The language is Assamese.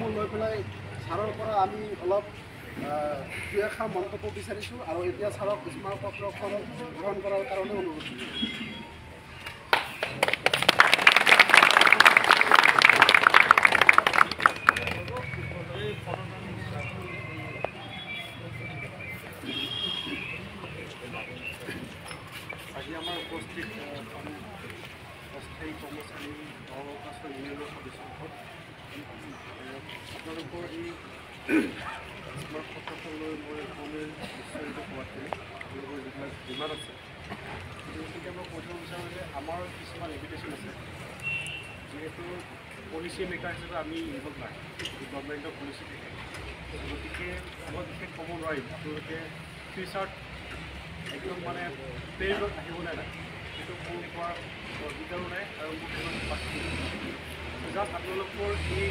বিষয়সমূহ লৈ পেলাই ছাৰৰ পৰা আমি অলপ দুই এষাৰ মন্তব্য বিচাৰিছোঁ আৰু এতিয়া ছাৰক স্মাৰকপত্ৰখন গ্ৰহণ কৰাৰ কাৰণে অনুৰোধ কৰিছোঁ। আজি আমাৰ উপস্থিত অস্থায়ী কৰ্মচাৰী নৱকাশ ইউনিয়নৰ সদস্যসকল আপোনালোকৰ এই স্মাৰকপত্ৰখন লৈ মই অসমীয়া উচ্চাৰিত হোৱাতকৈ আপোনালোকৰ যিবিলাক ডিমাণ্ড আছে গতিকে মই কৈ থব বিচাৰোঁ যে আমাৰ কিছুমান লিমিটেশ্যন আছে যিহেতু পলিচি মেকাৰ হিচাপে আমি ইনভল্ভ নাই গভৰ্ণমেণ্টৰ পলিচি থাকে গতিকে মই বিশেষ ক'ব নোৱাৰিম আপোনালোকে ফিউচাৰত একদম মানে পেৰিলত আহিবলৈ নাই সেইটো মোৰ পৰা অধিকাৰো নাই আৰু মোৰ জাষ্ট আপোনালোকৰ এই